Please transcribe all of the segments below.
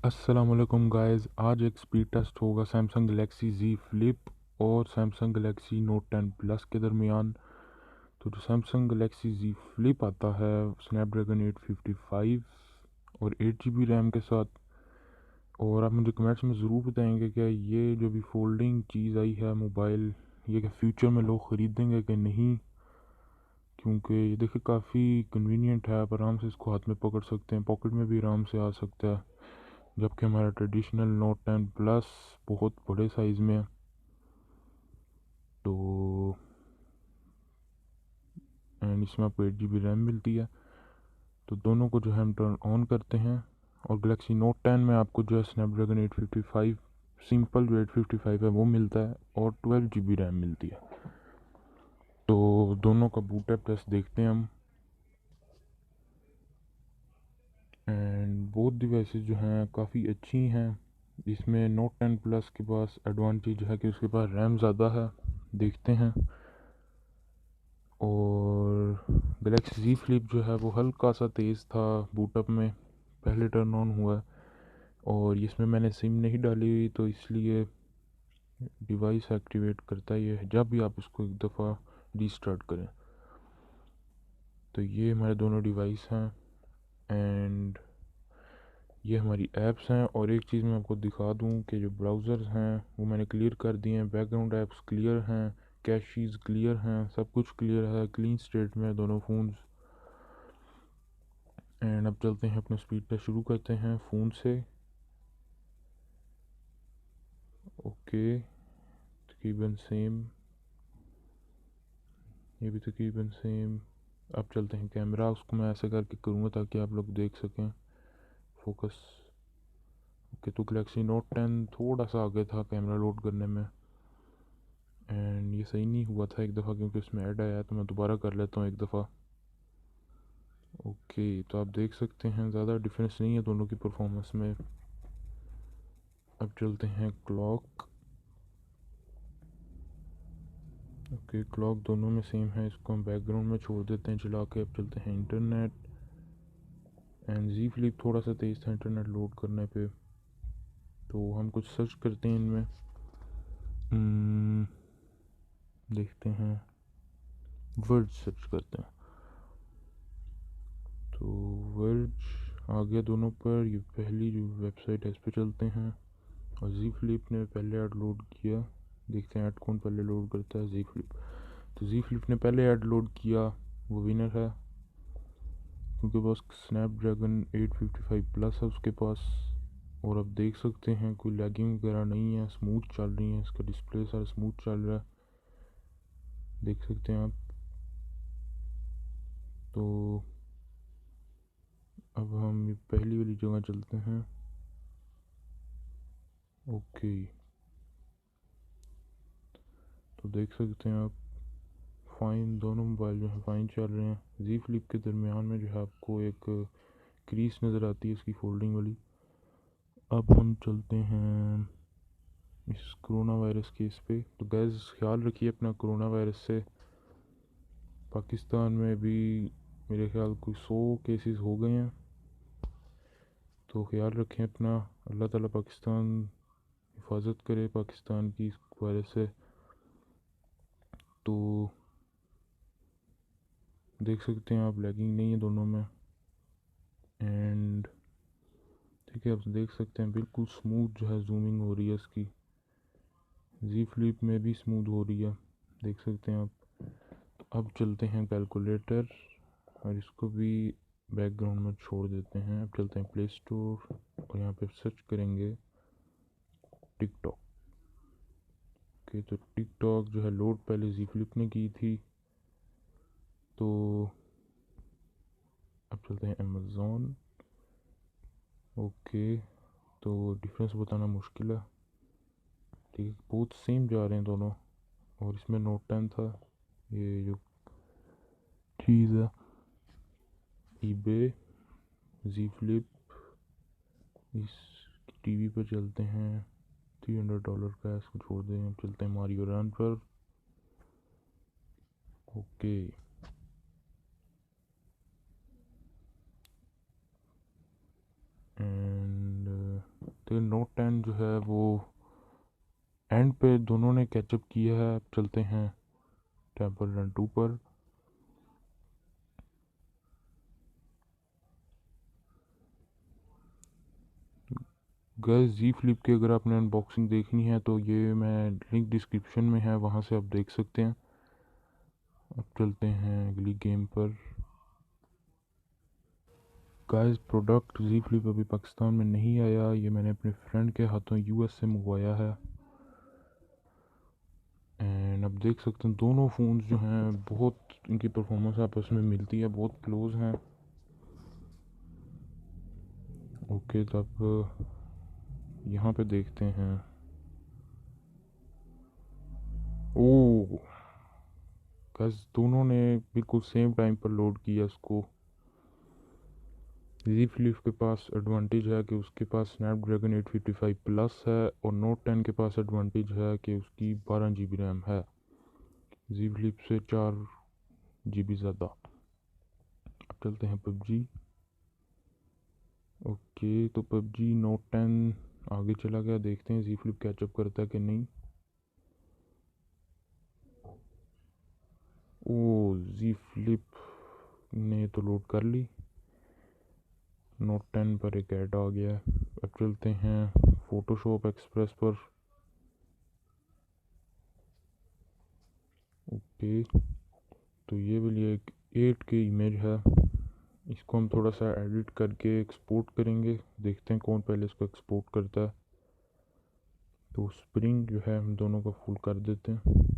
अस्सलामुअलैकुम गाइस, आज एक स्पीड टेस्ट होगा सैमसंग गलेक्सी Z फ्लिप और सैमसंग गलेक्सी नोट 10 प्लस के दरमियान। तो जो सैमसंग गलेक्सी Z फ्लिप आता है स्नैपड्रैगन 855 और 8 GB रैम के साथ। और आप मुझे कमेंट्स में ज़रूर बताएंगे कि ये जो भी फोल्डिंग चीज़ आई है मोबाइल, ये क्या फ्यूचर में लोग ख़रीदेंगे कि नहीं, क्योंकि ये देखिए काफ़ी कन्वीनियंट है। आप आराम से इसको हाथ में पकड़ सकते हैं, पॉकेट में भी आराम से आ सकता है, जबकि हमारा ट्रेडिशनल नोट 10 प्लस बहुत बड़े साइज़ में है। तो एंड इसमें आपको 8 GB रैम मिलती है। तो दोनों को जो है हम टर्न ऑन करते हैं और गलेक्सी नोट 10 में आपको जो है स्नैपड्रैगन 855 सिंपल जो 855 है वो मिलता है और 12 GB रैम मिलती है। तो दोनों का बूट अप टेस्ट देखते हैं हम। एंड बोथ डिवाइसेस जो हैं काफ़ी अच्छी हैं। इसमें नोट 10 प्लस के पास एडवांटेज है कि उसके पास रैम ज़्यादा है, देखते हैं। और गलेक्सी Z फ्लिप जो है वो हल्का सा तेज़ था बूटअप में, पहले टर्न ऑन हुआ है। और इसमें मैंने सिम नहीं डाली हुई, तो इसलिए डिवाइस एक्टिवेट करता ही है जब भी आप इसको एक दफ़ा रीस्टार्ट करें। तो ये हमारे दोनों डिवाइस हैं एंड ये हमारी ऐप्स हैं। और एक चीज़ मैं आपको दिखा दूं कि जो ब्राउज़र्स हैं वो मैंने क्लियर कर दिए हैं, बैकग्राउंड ऐप्स क्लियर हैं, कैशीज़ क्लियर हैं, सब कुछ क्लियर है, क्लीन स्टेट में दोनों फ़ोन्स। एंड अब चलते हैं अपना स्पीड टेस्ट शुरू करते हैं फ़ोन से। ओके, तकरीबन सेम, ये भी तकरीबन सेम। अब चलते हैं कैमरा, उसको मैं ऐसे करके करूँगा ताकि आप लोग देख सकें। फोकस। ओके, तो गलेक्सी नोट 10 थोड़ा सा आगे था कैमरा लोड करने में एंड ये सही नहीं हुआ था एक दफ़ा, क्योंकि उसमें ऐड आया, तो मैं दोबारा कर लेता हूँ एक दफ़ा। ओके, तो आप देख सकते हैं ज़्यादा डिफरेंस नहीं है दोनों की परफॉर्मेंस में। अब चलते हैं क्लॉक। ओके, क्लॉक दोनों में सेम है, इसको हम बैकग्राउंड में छोड़ देते हैं चला के। अब चलते हैं इंटरनेट। एंड Z फ्लिप थोड़ा सा तेज़ था इंटरनेट लोड करने पे, तो हम कुछ सर्च करते हैं इनमें। देखते हैं, वर्ड सर्च करते हैं। तो वर्ड आ गया दोनों पर। ये पहली जो वेबसाइट है इस पर चलते हैं। और Z फ्लिप ने पहले ऐड लोड किया, देखते हैं ऐड कौन पहले लोड करता है। Z flip. तो Z फ्लिप ने पहले ऐड लोड किया, वो विनर है, क्योंकि बस स्नैपड्रैगन 855 प्लस है उसके पास। और अब देख सकते हैं कोई लैगिंग वगैरह नहीं है, स्मूथ चल रही है, इसका डिस्प्ले सारा स्मूथ चल रहा है, देख सकते हैं आप। तो अब हम पहली वाली जगह चलते हैं। ओके, तो देख सकते हैं आप फाइन, दोनों मोबाइल जो है फाइन चल रहे हैं। Z फ्लिप के दरमियान में जो है आपको एक क्रीज नज़र आती है इसकी फोल्डिंग वाली। अब हम चलते हैं इस कोरोना वायरस केस पे। तो गैस ख्याल रखिए अपना कोरोना वायरस से। पाकिस्तान में भी मेरे ख्याल कोई 100 केसेस हो गए हैं, तो ख्याल रखें अपना। अल्लाह ताला पाकिस्तान हिफाजत करे पाकिस्तान की इस वायरस से। तो देख सकते हैं आप लैगिंग नहीं है दोनों में। एंड ठीक है, आप देख सकते हैं बिल्कुल स्मूथ जो है जूमिंग हो रही है इसकी। Z फ्लिप में भी स्मूथ हो रही है, देख सकते हैं आप। तो अब चलते हैं कैलकुलेटर और इसको भी बैकग्राउंड में छोड़ देते हैं। अब चलते हैं प्ले स्टोर और यहाँ पे सर्च करेंगे टिकटॉक। ओके, तो टिकटॉक जो है लोड पहले Z फ्लिप ने की थी। तो अब चलते हैं अमेज़ॉन। ओके, तो डिफरेंस बताना मुश्किल है, ठीक है, बहुत सेम जा रहे हैं दोनों। और इसमें नोट 10 था, ये जो चीज़ है ईबे, Z फ्लिप। इस टीवी पर चलते हैं, $300 का है, इसको छोड़ दें। अब चलते हैं मारियो रन पर। ओके, एंड तो नोट 10 जो है वो एंड पे दोनों ने कैचअप किया है। अब चलते हैं टेम्पल रन 2 पर। गाइस जी फ्लिप की अगर आपने अनबॉक्सिंग देखनी है तो ये मैं लिंक डिस्क्रिप्शन में है, वहाँ से आप देख सकते हैं। अब चलते हैं अगली गेम पर। गाइस प्रोडक्ट जी फ्लिप अभी पाकिस्तान में नहीं आया, ये मैंने अपने फ्रेंड के हाथों यूएस से मंगवाया है। एंड अब देख सकते हैं दोनों फ़ोन्स जो हैं बहुत इनकी परफॉर्मेंस आपस में मिलती है, बहुत क्लोज हैं। ओके तो अब यहाँ पे देखते हैं। ओह गाइस दोनों ने बिल्कुल सेम टाइम पर लोड किया इसको। जी फ्लिप के पास एडवांटेज है कि उसके पास स्नैपड्रैगन 855 प्लस है, और नोट 10 के पास एडवांटेज है कि उसकी 12 GB रैम है, जी फ्लिप से 4 GB ज़्यादा। अब चलते हैं पबजी। ओके तो पबजी नोट 10 आगे चला गया, देखते हैं जी फ्लिप कैचअप करता है कि नहीं। ओ जी फ्लिप ने तो लोड कर ली, नोट 10 पर एक ऐड आ गया है। अब चलते हैं फ़ोटोशॉप एक्सप्रेस पर। ओके तो ये वाली एक 8K इमेज है, इसको हम थोड़ा सा एडिट करके एक्सपोर्ट करेंगे, देखते हैं कौन पहले इसको एक्सपोर्ट करता है। तो स्प्रिंग जो है हम दोनों का फुल कर देते हैं।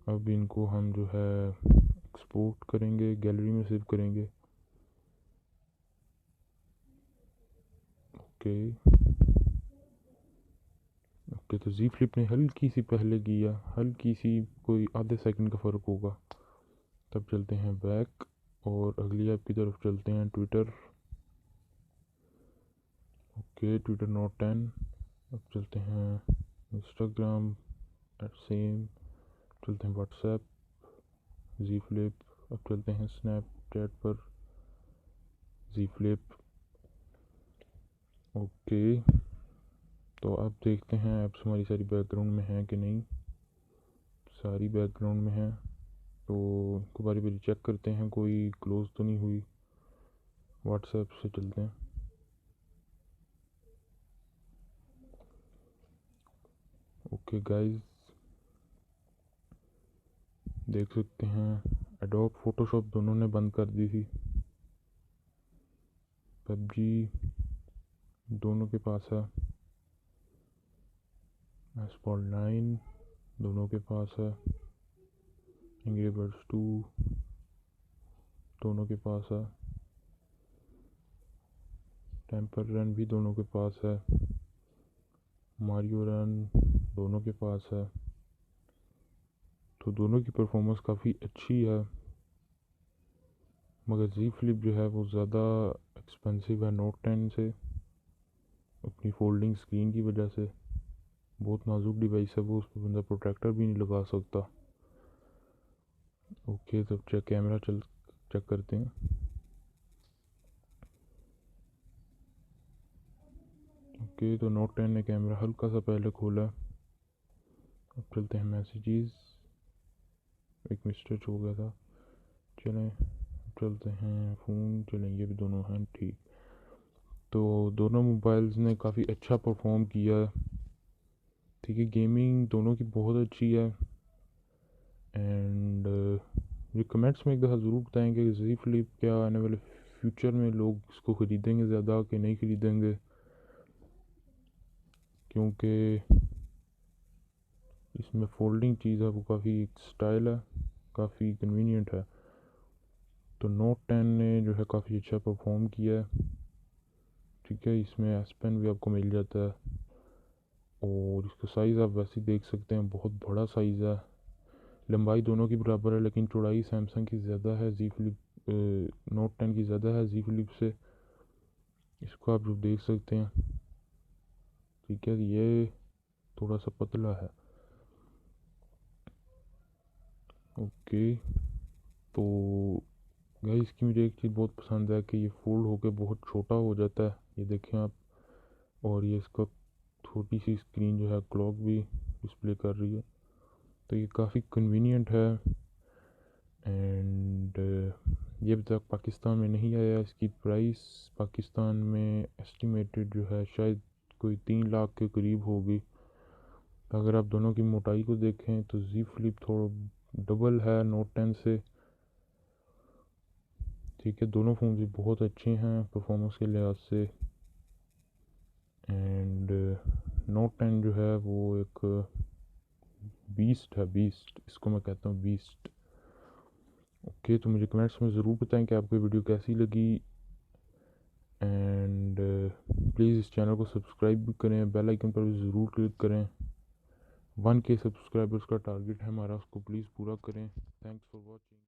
अब इनको हम जो है एक्सपोर्ट करेंगे, गैलरी में सेव करेंगे। ओके ओके तो जी फ्लिप ने हल्की सी पहले किया, हल्की सी कोई आधे सेकंड का फ़र्क होगा। तब चलते हैं बैक और अगली ऐप की तरफ चलते हैं, ट्विटर। Okay Twitter note 10। अब चलते हैं इंस्टाग्राम सेम। चलते हैं व्हाट्सएप जी फ्लिप। अब चलते हैं स्नैपचैट पर जी फ्लिप। ओके तो अब देखते हैं ऐप्स हमारी सारी बैकग्राउंड में हैं कि नहीं। सारी बैकग्राउंड में है, तो इनको बारी बारी चेक करते हैं कोई क्लोज तो नहीं हुई। व्हाट्सएप से चलते हैं। ओके गाइस देख सकते हैं एडोब फोटोशॉप दोनों ने बंद कर दी थी। पबजी दोनों के पास है, एसपॉल 9 दोनों के पास है, एंग्री बर्ड्स 2 दोनों के पास है, टेम्पल रन भी दोनों के पास है, मारियो रन दोनों के पास है। तो दोनों की परफॉर्मेंस काफ़ी अच्छी है, मगर जी फ्लिप जो है वो ज़्यादा एक्सपेंसिव है नोट 10 से, अपनी फोल्डिंग स्क्रीन की वजह से। बहुत नाजुक डिवाइस है वो, उस पर बंदा प्रोटेक्टर भी नहीं लगा सकता। ओके तो कैमरा चेक करते हैं। ओके तो नोट 10 ने कैमरा हल्का सा पहले खोला। अब चलते हैं मैसेजेस, एक मिस्टेक हो गया था। चलें चलते हैं फ़ोन, चलें ये भी दोनों हैं ठीक। तो दोनों मोबाइल्स ने काफ़ी अच्छा परफॉर्म किया, ठीक है। गेमिंग दोनों की बहुत अच्छी है। एंड मुझे कमेंट्स में एक दफ़ा ज़रूर बताएं कि जी फ्लिप क्या आने वाले फ्यूचर में लोग इसको ख़रीदेंगे ज़्यादा कि नहीं ख़रीदेंगे, क्योंकि इसमें फोल्डिंग चीज़ है वो काफ़ी स्टाइल है, काफ़ी कन्वीनियंट है। तो नोट 10 ने जो है काफ़ी अच्छा परफॉर्म किया है, ठीक है। इसमें एस पेन भी आपको मिल जाता है, और इसका साइज़ आप वैसे ही देख सकते हैं, बहुत बड़ा साइज़ है। लंबाई दोनों की बराबर है, लेकिन चौड़ाई सैमसंग की ज़्यादा है, जी फ्लिप नोट 10 की ज़्यादा है जी फ्लिप से। इसको आप जो देख सकते हैं, ठीक है, ये थोड़ा सा पतला है। ओके तो गाइस इसकी मुझे एक चीज़ बहुत पसंद है कि ये फोल्ड होकर बहुत छोटा हो जाता है, ये देखें आप, और ये इसका छोटी सी स्क्रीन जो है क्लॉक भी डिस्प्ले कर रही है, तो ये काफ़ी कन्वीनियंट है। एंड ये अभी तक पाकिस्तान में नहीं आया। इसकी प्राइस पाकिस्तान में एस्टिमेटेड जो है शायद कोई 3 लाख के करीब होगी। तो अगर आप दोनों की मोटाई को देखें तो जी फ्लिप थोड़ा डबल है नोट 10 से। ठीक है, दोनों फ़ोन भी बहुत अच्छे हैं परफॉर्मेंस के लिहाज से। एंड नोट 10 जो है वो एक बीस्ट है, बीस्ट इसको मैं कहता हूँ, बीस्ट। ओके, तो मुझे कमेंट्स में ज़रूर बताएं कि आपको वीडियो कैसी लगी। एंड प्लीज़ इस चैनल को सब्सक्राइब भी करें, बेल आइकन पर भी ज़रूर क्लिक करें। 1K सब्सक्राइबर्स का टारगेट है हमारा, उसको प्लीज़ पूरा करें। Thanks for watching.